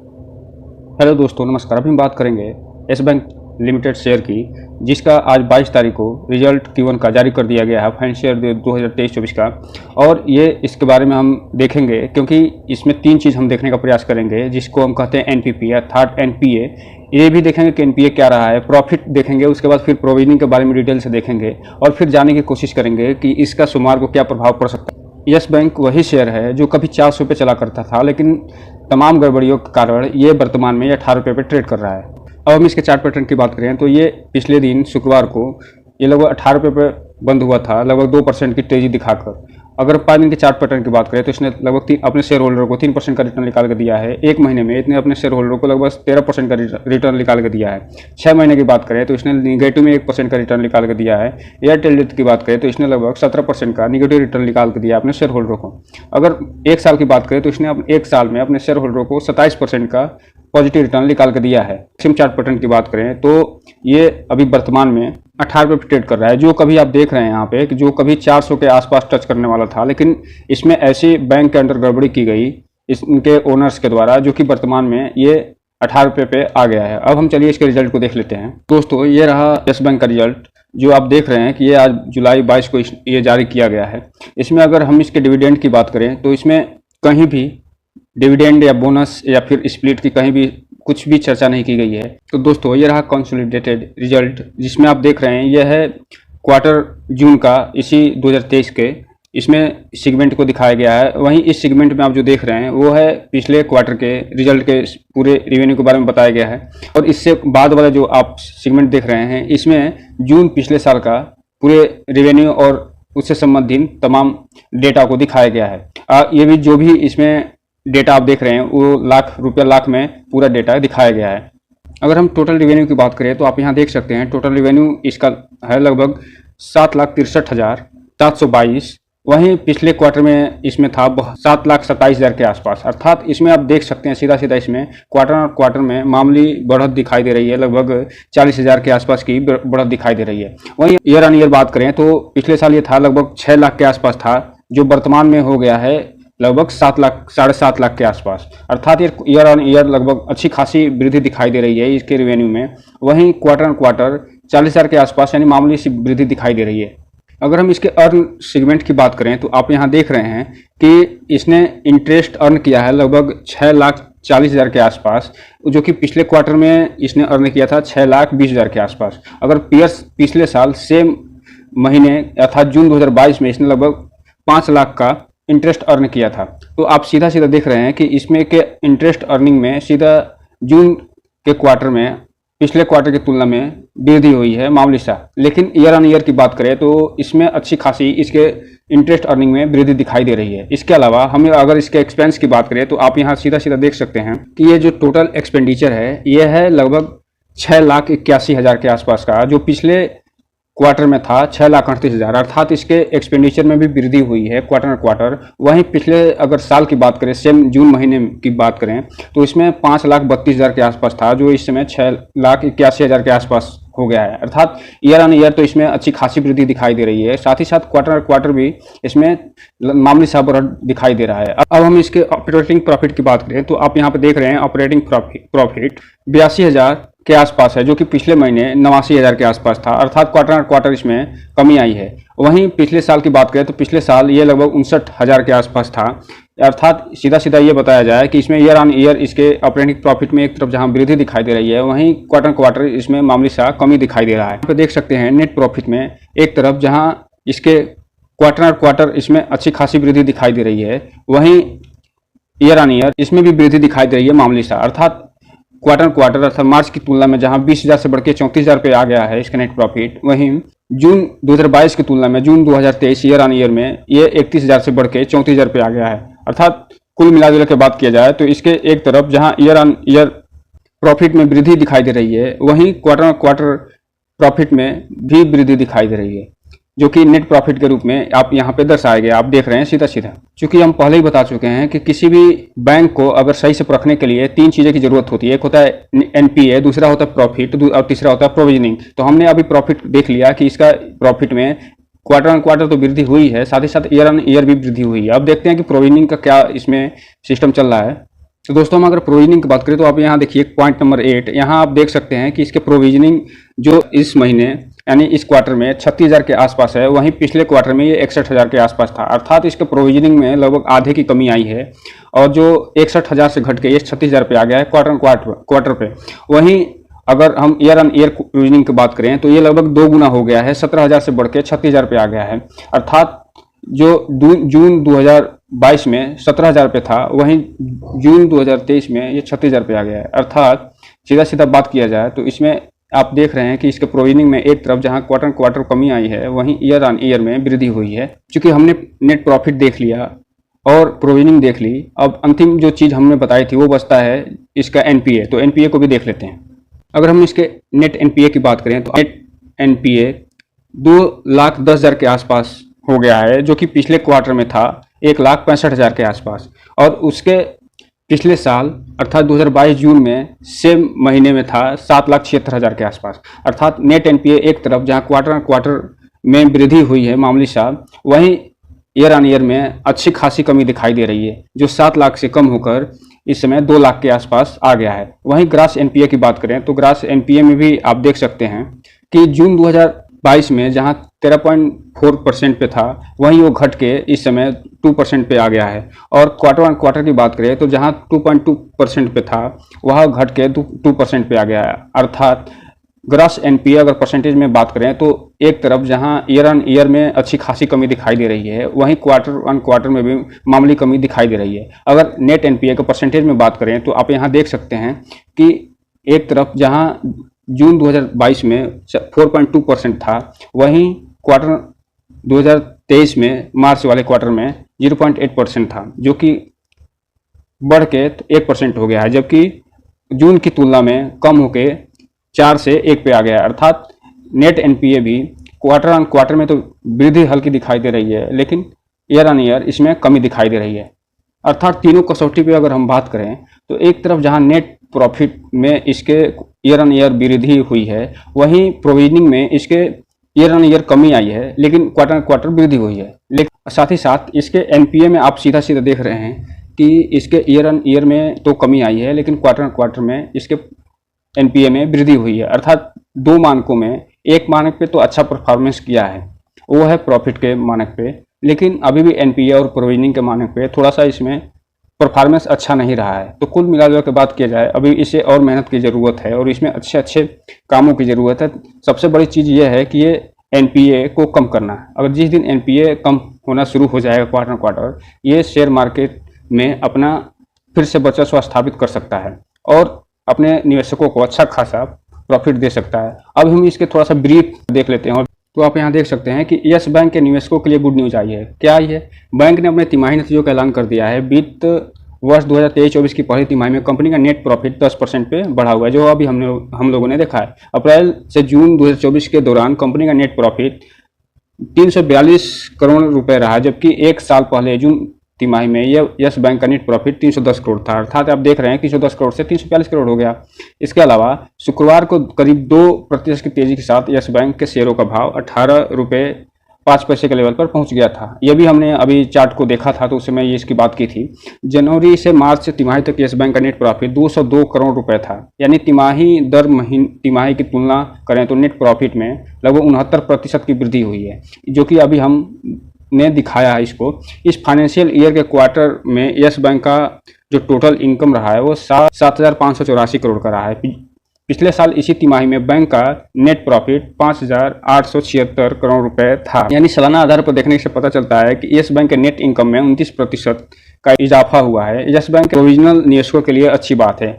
Hello दोस्तों, नमस्कार। अभी हम बात करेंगे येस बैंक लिमिटेड शेयर की, जिसका आज 22 तारीख को रिजल्ट Q1 का जारी कर दिया गया है, फाइनेंशियल ईयर 2023-24 का। और ये इसके बारे में हम देखेंगे क्योंकि इसमें 3 चीज़ हम देखने का प्रयास करेंगे, जिसको हम कहते हैं NPP अर्थात NPA। ये भी देखेंगे कि NPA क्या रहा है, प्रॉफिट देखेंगे, उसके बाद फिर प्रोविजनिंग के बारे में डिटेल से देखेंगे और फिर जानने की कोशिश करेंगे कि इसका सोमवार को क्या प्रभाव पड़ सकता है। येस बैंक वही शेयर है जो कभी 400 पे चला करता था, लेकिन तमाम गड़बड़ियों के कारण ये वर्तमान में 18 रुपये पे ट्रेड कर रहा है। अब हम इसके चार्ट पैटर्न की बात करें तो ये पिछले दिन शुक्रवार को ये लगभग 18 रुपये पे बंद हुआ था, लगभग 2% की तेजी दिखाकर। अगर 5 दिन के चार्ट पैटर्न की बात करें तो इसने लगभग अपने शेयर होल्डर को 3% का रिटर्न निकाल के दिया है। एक महीने में इसने अपने शेयर होल्डर को लगभग 13% का रिटर्न निकाल के दिया है। 6 महीने की बात करें तो इसने निगेटिव में 1% का रिटर्न निकाल के दिया है। एयरटेल की बात करें तो इसने लगभग 17% का निगेटिव रिटर्न निकाल के दिया अपने शेयर होल्डर को। अगर 1 साल की बात करें तो इसने 1 साल में अपने शेयर होल्डर को 27% का पॉजिटिव रिटर्न निकाल के दिया है। सिम चार्ट पैटर्न की बात करें तो ये अभी वर्तमान में 18 रुपये ट्रेड कर रहा है, जो कभी आप देख रहे हैं यहाँ पे कि जो कभी 400 के आसपास टच करने वाला था, लेकिन इसमें ऐसी बैंक के अंदर गड़बड़ी की गई इनके ओनर्स के द्वारा, जो कि वर्तमान में ये 18 रुपये पे आ गया है। अब हम चलिए इसके रिजल्ट को देख लेते हैं। दोस्तों, ये रहा येस बैंक का रिजल्ट जो आप देख रहे हैं कि ये आज जुलाई 22 को ये जारी किया गया है। इसमें अगर हम इसके डिविडेंड की बात करें तो इसमें कहीं भी डिविडेंड या बोनस या फिर स्प्लिट की कहीं भी कुछ भी चर्चा नहीं की गई है। तो दोस्तों, ये रहा कंसोलिडेटेड रिजल्ट, जिसमें आप देख रहे हैं यह है क्वार्टर जून का इसी 2023 के, इसमें सेगमेंट को दिखाया गया है। वहीं इस सेगमेंट में आप जो देख रहे हैं वो है पिछले क्वार्टर के रिजल्ट के पूरे रेवेन्यू के बारे में बताया गया है। और इससे बाद वाला जो आप सेगमेंट देख रहे हैं इसमें जून पिछले साल का पूरे रेवेन्यू और उससे संबंधित तमाम डेटा को दिखाया गया है। ये भी जो भी इसमें डेटा आप देख रहे हैं वो लाख में पूरा डेटा दिखाया गया है। अगर हम टोटल रेवेन्यू की बात करें तो आप यहाँ देख सकते हैं टोटल रेवेन्यू इसका है लगभग 7,63,722। वहीं पिछले क्वार्टर में इसमें था 7,27,000 के आसपास। अर्थात इसमें आप देख सकते हैं सीधा सीधा इसमें क्वार्टर में मामूली बढ़त दिखाई दे रही है, लगभग 40,000 के आसपास की बढ़त दिखाई दे रही है। वहीं ईयर ऑन ईयर बात करें तो पिछले साल ये था लगभग 6 लाख के आसपास था, जो वर्तमान में हो गया है लगभग 7 लाख 7.5 लाख के आसपास। अर्थात ये ईयर ऑन ईयर लगभग अच्छी खासी वृद्धि दिखाई दे रही है इसके रेवेन्यू में। वहीं क्वार्टर 40,000 के आसपास यानी मामूली सी वृद्धि दिखाई दे रही है। अगर हम इसके अर्न सेगमेंट की बात करें तो आप यहाँ देख रहे हैं कि इसने इंटरेस्ट अर्न किया है लगभग 6,40,000 के आसपास, जो कि पिछले क्वार्टर में इसने अर्न किया था 6,20,000 के आसपास। अगर पिछले साल सेम महीने अर्थात जून 2022 में इसने लगभग 5 लाख का इंटरेस्ट अर्न किया था। तो आप सीधा सीधा देख रहे हैं कि इसमें के इंटरेस्ट अर्निंग में सीधा जून के क्वार्टर में पिछले क्वार्टर की तुलना में वृद्धि हुई है मामूली सा। लेकिन ईयर ऑन ईयर की बात करें तो इसमें अच्छी खासी इसके इंटरेस्ट अर्निंग में वृद्धि दिखाई दे रही है। इसके अलावा हमें अगर इसके एक्सपेंस की बात करें तो आप यहाँ सीधा सीधा देख सकते हैं कि ये जो टोटल एक्सपेंडिचर है ये है लगभग 6,81,000 के आसपास का, जो पिछले क्वार्टर में था 6,38,000। अर्थात इसके एक्सपेंडिचर में भी वृद्धि हुई है क्वार्टर। वहीं पिछले अगर साल की बात करें सेम जून महीने की बात करें तो इसमें 5,32,000 के आसपास था, जो इस समय 6,81,000 के आसपास हो गया है। अर्थात ईयर ऑन ईयर तो इसमें अच्छी खासी वृद्धि दिखाई दे रही है, साथ ही साथ क्वार्टर भी इसमें मामूली सा बढ़त दिखाई दे रहा है। अब हम इसके ऑपरेटिंग प्रॉफिट की बात करें तो आप यहाँ पे देख रहे हैं ऑपरेटिंग प्रॉफिट 82,000 के आसपास है, जो कि पिछले महीने 89,000 के आसपास था। अर्थात क्वार्टर इसमें कमी आई है। वहीं पिछले साल की बात करें तो पिछले साल ये लगभग 59,000 के आसपास था। अर्थात सीधा सीधा ये बताया जाए कि इसमें ईयर ऑन ईयर इसके ऑपरेटिंग प्रॉफिट में एक तरफ जहां वृद्धि दिखाई दे रही है, वहीं क्वार्टर इसमें मामूली सा कमी दिखाई दे रहा है। तो देख सकते हैं नेट प्रॉफिट में एक तरफ जहां इसके क्वार्टर इसमें अच्छी खासी वृद्धि दिखाई दे रही है, वहीं ईयर ऑन ईयर इसमें भी वृद्धि दिखाई दे रही है मामूली सा। अर्थात क्वार्टर अर्थात मार्च की तुलना में जहां 20,000 से बढ़ के 34,000 पे आ गया है इसका नेट प्रॉफिट, वहीं जून 2022 की तुलना में जून 2023 ईयर ऑन ईयर में ये 31,000 से बढ़ के 34,000 पे आ गया है। अर्थात कुल मिलाजुला के बात किया जाए तो इसके एक तरफ जहां ईयर ऑन ईयर प्रॉफिट में वृद्धि दिखाई दे रही है, वहीं क्वार्टर प्रॉफिट में भी वृद्धि दिखाई दे रही है, जो कि नेट प्रॉफिट के रूप में आप यहाँ पे दर्शाया गया, आप देख रहे हैं सीधा सीधा। चूंकि हम पहले ही बता चुके हैं कि किसी भी बैंक को अगर सही से परखने के लिए 3 चीज़ें की जरूरत होती है। एक होता है NPA, दूसरा होता है प्रॉफिट और तीसरा होता है प्रोविजनिंग। तो हमने अभी प्रॉफिट देख लिया कि इसका प्रॉफिट में क्वार्टर तो वृद्धि हुई है, साथ ही साथ ईयर ऑन ईयर भी वृद्धि हुई है। अब देखते हैं कि प्रोविजनिंग का क्या इसमें सिस्टम चल रहा है। तो दोस्तों हम अगर प्रोविजनिंग की बात करें तो आप यहाँ देखिए पॉइंट नंबर 8, यहाँ आप देख सकते हैं कि इसके प्रोविजनिंग जो इस महीने यानी इस क्वार्टर में 36,000 के आसपास है, वहीं पिछले क्वार्टर में ये 61,000 के आसपास था। अर्थात इसके प्रोविजनिंग में लगभग आधे की कमी आई है और जो 61,000 से घट के ये 36,000 पे आ गया है क्वार्टर पे। वहीं अगर हम ईयर ऑन ईयर प्रोविजनिंग की बात करें तो ये लगभग 2 गुना हो गया है, 17,000 से बढ़ के 36,000 पे आ गया है। अर्थात जो जून 2022 में 17,000 पे था, वहीं जून 2023 में ये 36,000 पे आ गया है। अर्थात सीधा सीधा बात किया जाए तो इसमें आप देख रहे हैं कि इसके प्रोविजनिंग में एक तरफ जहां क्वार्टर कमी आई है, वहीं ईयर ऑन ईयर में वृद्धि हुई है। चूंकि हमने नेट प्रॉफिट देख लिया और प्रोविजनिंग देख ली, अब अंतिम जो चीज़ हमने बताई थी वो बचता है इसका एनपीए। तो एनपीए को भी देख लेते हैं। अगर हम इसके नेट एनपीए की बात करें तो नेट एनपीए 2,10,000 के आसपास हो गया है, जो कि पिछले क्वार्टर में था 1,65,000 के आसपास, और उसके पिछले साल अर्थात 2022 जून में सेम महीने में था 7,76,000 के आसपास। अर्थात नेट एनपीए एक तरफ जहां क्वार्टर में वृद्धि हुई है मामूली सा, वहीं ईयर ऑन ईयर में अच्छी खासी कमी दिखाई दे रही है, जो 7 लाख से कम होकर इस समय 2 लाख के आसपास आ गया है। वहीं ग्रास एनपीए की बात करें तो ग्रास एनपीए में भी आप देख सकते हैं कि जून 2022 में जहां 13.4% पे था, वहीं वो घट के इस समय 2% पे आ गया है। और क्वार्टर की बात करें तो जहां 2.2% पे था, वह घट के 2% पे आ गया है। अर्थात ग्रॉस एनपीए अगर परसेंटेज में बात करें तो एक तरफ जहां ईयर ऑन ईयर में अच्छी खासी कमी दिखाई दे रही है, वहीं क्वार्टर में भी मामूली कमी दिखाई दे रही है। अगर नेट एनपीए के परसेंटेज में बात करें तो आप यहां देख सकते हैं कि एक तरफ जहां जून 2022 में 4.2% था, वहीं क्वार्टर 2023 में मार्च वाले क्वार्टर में 0.8% था, जो कि बढ़ के 1% हो गया है, जबकि जून की तुलना में कम होके 4 से 1 पे आ गया है। अर्थात नेट एनपीए भी क्वार्टर ऑन क्वार्टर में तो वृद्धि हल्की दिखाई दे रही है, लेकिन ईयर ऑन ईयर इसमें कमी दिखाई दे रही है। अर्थात तीनों कसौटी पे अगर हम बात करें तो एक तरफ जहां नेट प्रॉफिट में इसके ईयर ऑन ईयर वृद्धि हुई है, वहीं प्रोविजनिंग में इसके ईयर ऑन ईयर कमी आई है, लेकिन क्वार्टर वृद्धि हुई है। लेकिन साथ ही साथ इसके एनपीए में आप सीधा सीधा देख रहे हैं कि इसके ईयर ऑन ईयर में तो कमी आई है, लेकिन क्वार्टर में इसके एनपीए में वृद्धि हुई है। अर्थात 2 मानकों में एक मानक पे तो अच्छा परफॉर्मेंस किया है, वो है प्रॉफिट के मानक पे, लेकिन अभी भी एनपीए और प्रोविजनिंग के मानक पे थोड़ा सा इसमें परफॉर्मेंस अच्छा नहीं रहा है। तो कुल मिलाजुला के बात किया जाए, अभी इसे और मेहनत की ज़रूरत है और इसमें अच्छे कामों की ज़रूरत है। सबसे बड़ी चीज़ ये है कि ये एनपीए को कम करना है। अगर जिस दिन एनपीए कम होना शुरू हो जाएगा क्वार्टर, ये शेयर मार्केट में अपना फिर से वर्चस्व स्थापित कर सकता है और अपने निवेशकों को अच्छा खासा प्रॉफिट दे सकता है। अब हम इसके थोड़ा सा ब्रीफ देख लेते हैं। तो आप यहाँ देख सकते हैं कि यस बैंक के निवेशकों के लिए गुड न्यूज़ आई है। क्या आई है? बैंक ने अपने तिमाही नतीजों का ऐलान कर दिया है। वित्त वर्ष 2023-24 की पहली तिमाही में कंपनी का नेट प्रॉफिट 10% पे बढ़ा हुआ है, जो अभी हम लोगों ने देखा है। अप्रैल से जून 2024 के दौरान कंपनी का नेट प्रॉफिट 342 करोड़ रुपए रहा, जबकि एक साल पहले जून तिमाही में यह यस बैंक का नेट प्रॉफिट 310 करोड़ था। अर्थात आप देख रहे हैं 310 करोड़ से 342 करोड़ हो गया। इसके अलावा शुक्रवार को करीब 2% की तेजी के साथ यस बैंक के शेयरों का भाव 18 रुपये 5 पैसे के लेवल पर पहुंच गया था। यह भी हमने अभी चार्ट को देखा था, तो उस समय ये इसकी बात की थी। जनवरी से मार्च तिमाही तक यस बैंक का नेट प्रॉफिट 202 करोड़ रुपए था। यानी तिमाही की तुलना करें तो नेट प्रॉफिट में लगभग 69% की वृद्धि हुई है, जो कि अभी हम ने दिखाया है इसको। इस फाइनेंशियल ईयर के क्वार्टर में यस बैंक का जो टोटल इनकम रहा है वो 7,584 करोड़ का रहा है। पिछले साल इसी तिमाही में बैंक का नेट प्रॉफिट 5,876 करोड़ रुपए था। यानी सालाना आधार पर देखने से पता चलता है कि यस बैंक के नेट इनकम में 29% का इजाफा हुआ है। यस बैंक के प्रोविजनल निवेशकों के लिए अच्छी बात है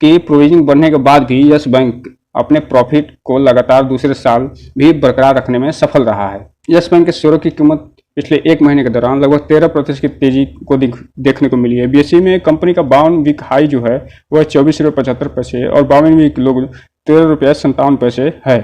कि प्रोविजनिंग बढ़ने के बाद भी यस बैंक अपने प्रॉफिट को लगातार दूसरे साल भी बरकरार रखने में सफल रहा है। यस बैंक के शेयरों की कीमत पिछले 1 महीने के दौरान लगभग 13% की तेजी को देखने को मिली है। बीएसई में कंपनी का 52 वीक हाई जो है वह 24.75 और 52 वीक लो 13.57 है।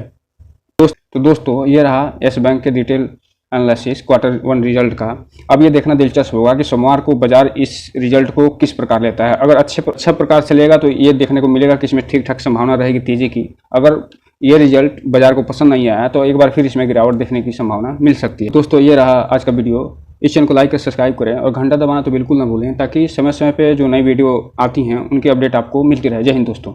तो दोस्तों ये रहा यस बैंक के डिटेल एनालिसिस Q1 रिजल्ट का। अब ये देखना दिलचस्प होगा कि सोमवार को बाजार इस रिजल्ट को किस प्रकार लेता है। अगर अच्छा प्रकार से लेगा तो ये देखने को मिलेगा कि इसमें ठीक ठाक संभावना रहेगी तेजी की। अगर ये रिजल्ट बाजार को पसंद नहीं आया तो एक बार फिर इसमें गिरावट देखने की संभावना मिल सकती है। दोस्तों, ये रहा आज का वीडियो। इस चैनल को लाइक और सब्सक्राइब करें और घंटा दबाना तो बिल्कुल ना भूलें, ताकि समय समय पे जो नई वीडियो आती हैं उनकी अपडेट आपको मिलती रहे। जय हिंद दोस्तों।